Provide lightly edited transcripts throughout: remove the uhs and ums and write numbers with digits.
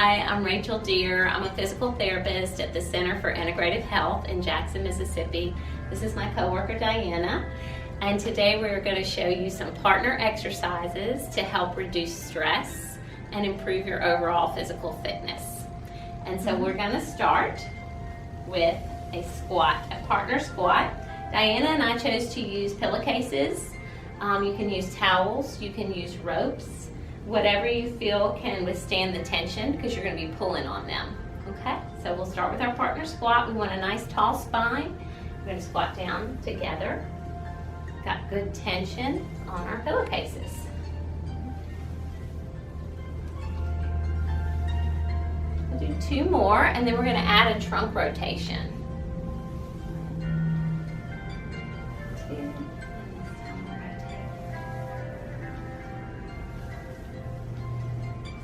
Hi, I'm Rachel Deere. I'm a physical therapist at the Center for Integrative Health in Jackson, Mississippi. This is my coworker Diana, and today we're going to show you some partner exercises to help reduce stress and improve your overall physical fitness. And so we're going to start with a squat, a partner squat. Diana and I chose to use pillowcases. You can use towels, you can use ropes, whatever you feel can withstand the tension because you're going to be pulling on them. Okay, so we'll start with our partner squat. We want a nice tall spine. We're going to squat down together. Got good tension on our pillowcases. We'll do 2 more and then we're going to add a trunk rotation. 2.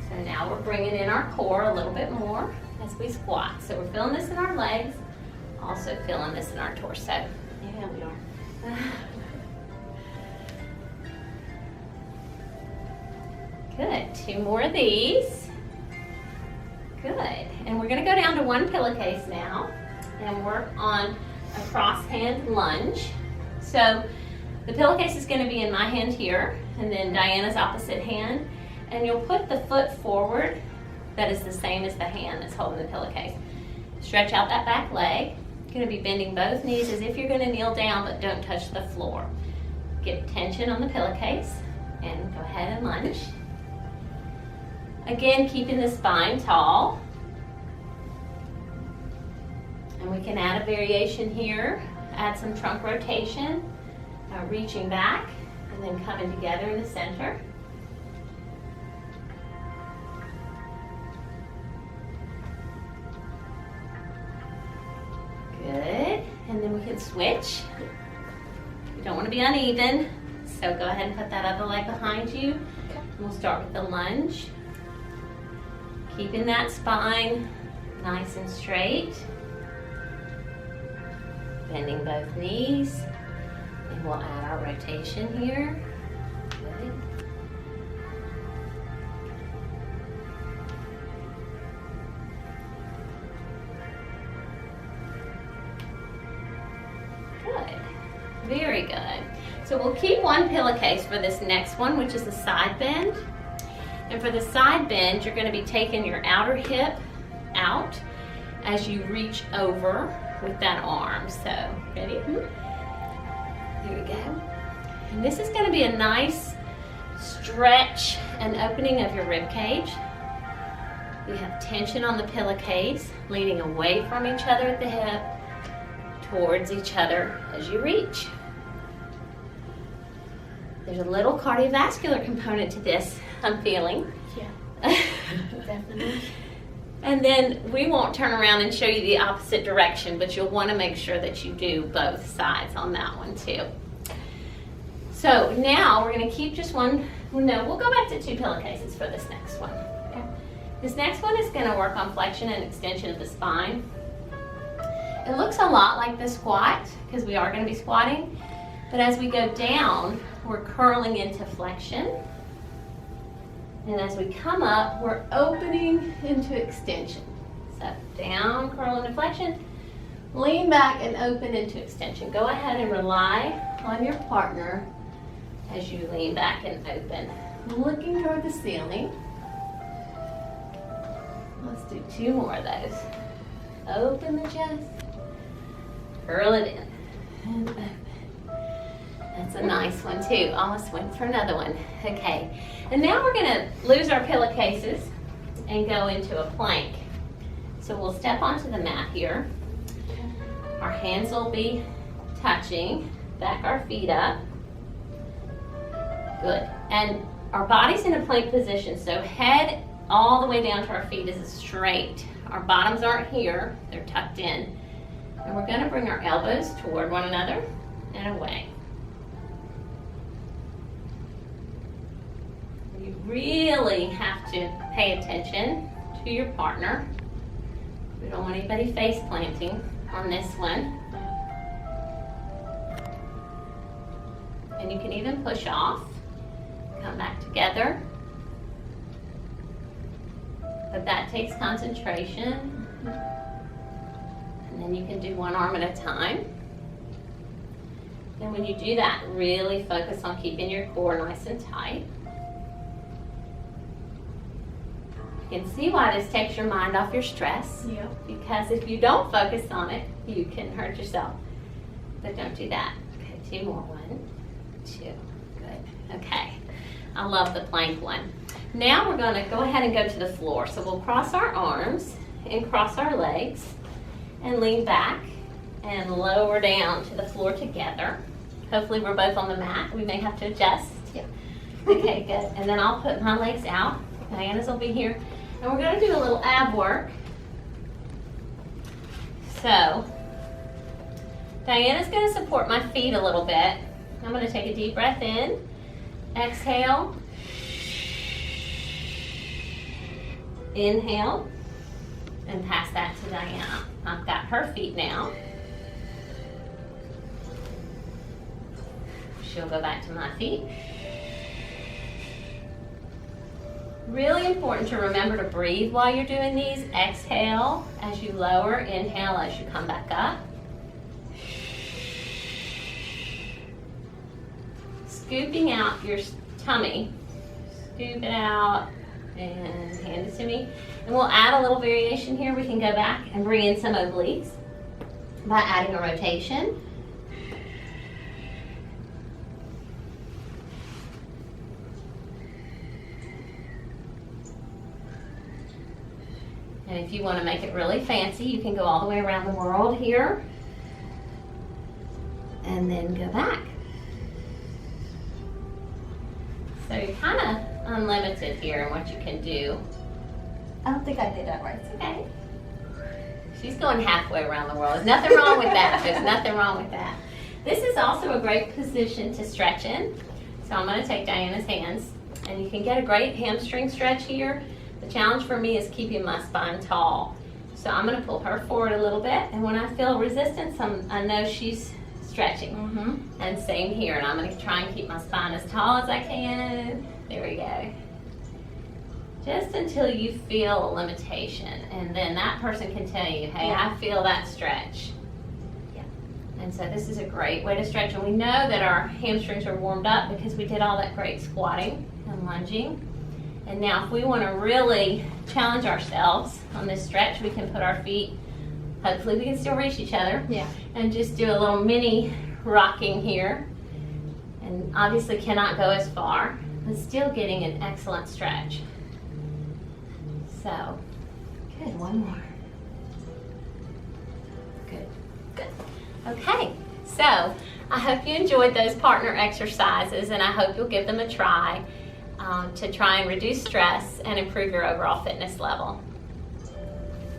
So now we're bringing in our core a little bit more as we squat. So we're feeling this in our legs, also feeling this in our torso. Yeah, we are. Good. 2 more of these. Good. And we're going to go down to 1 pillowcase now and work on a cross hand lunge. So the pillowcase is going to be in my hand here and then Diana's opposite hand. And you'll put the foot forward that is the same as the hand that's holding the pillowcase. Stretch out that back leg. You're going to be bending both knees as if you're going to kneel down, but don't touch the floor. Get tension on the pillowcase and go ahead and lunge. Again, keeping the spine tall. And we can add a variation here. Add some trunk rotation, reaching back and then coming together in the center. Good, and then we can switch. You don't want to be uneven, so go ahead and put that other leg behind you. Okay. We'll start with the lunge. Keeping that spine nice and straight. Bending both knees. And we'll add our rotation here. Good. Good. Very good. So we'll keep 1 pillowcase for this next one, which is the side bend. And for the side bend, you're going to be taking your outer hip out as you reach over with that arm. So, ready? Here we go. And this is going to be a nice stretch and opening of your rib cage. You have tension on the pillowcase, leaning away from each other at the hip, towards each other as you reach. There's a little cardiovascular component to this, I'm feeling. Yeah, definitely. And then we won't turn around and show you the opposite direction, but you'll want to make sure that you do both sides on that one too. So now we're going to keep just 1, no, we'll go back to 2 pillowcases for this next one. Okay. This next one is going to work on flexion and extension of the spine. It looks a lot like the squat because we are going to be squatting, but as we go down, we're curling into flexion. And as we come up, we're opening into extension. So down, curl into flexion, lean back and open into extension. Go ahead and rely on your partner as you lean back and open. Looking toward the ceiling. Let's do 2 more of those. Open the chest. Curl it in and open. That's a nice one too. Almost went for another one. Okay, and now we're going to lose our pillowcases and go into a plank. So we'll step onto the mat here. Our hands will be touching. Back our feet up. Good. And our body's in a plank position. So head all the way down to our feet is straight. Our bottoms aren't here. They're tucked in. And we're going to bring our elbows toward one another and away. You really have to pay attention to your partner. We don't want anybody face planting on this one. And you can even push off, come back together, but that takes concentration. And then you can do one arm at a time. And when you do that, really focus on keeping your core nice and tight. You can see why this takes your mind off your stress. Yeah. Because if you don't focus on it, you can hurt yourself. But don't do that. Okay, 2 more. 1, 2. Good. Okay. I love the plank one. Now we're going to go ahead and go to the floor. So we'll cross our arms and cross our legs and lean back and lower down to the floor together. Hopefully we're both on the mat. We may have to adjust. Yeah. Okay, good. And then I'll put my legs out. Diana's will be here. And we're going to do a little ab work. So, Diana's going to support my feet a little bit. I'm going to take a deep breath in. Exhale. Inhale. And pass that to Diana. I've got her feet now. She'll go back to my feet. Really important to remember to breathe while you're doing these. Exhale as you lower, inhale as you come back up. Scooping out your tummy. Scoop it out and hand it to me. And we'll add a little variation here. We can go back and bring in some obliques by adding a rotation. And if you want to make it really fancy, you can go all the way around the world here. And then go back. So you're kind of unlimited here in what you can do. I don't think I did that right. It's okay. She's going halfway around the world. There's nothing wrong with that. There's nothing wrong with that. This is also a great position to stretch in. So I'm going to take Diana's hands. And you can get a great hamstring stretch here. The challenge for me is keeping my spine tall. So I'm going to pull her forward a little bit. And when I feel resistance, I know she's stretching. Mm-hmm. And same here. And I'm going to try and keep my spine as tall as I can. There we go. Just until you feel a limitation. And then that person can tell you, hey, I feel that stretch. Yeah. And so this is a great way to stretch. And we know that our hamstrings are warmed up because we did all that great squatting and lunging. And now if we want to really challenge ourselves on this stretch, we can put our feet, hopefully we can still reach each other. Yeah. And just do a little mini rocking here. And obviously cannot go as far, but still getting an excellent stretch. So, good, 1 more. Good, good. Okay, so I hope you enjoyed those partner exercises, and I hope you'll give them a try to try and reduce stress and improve your overall fitness level.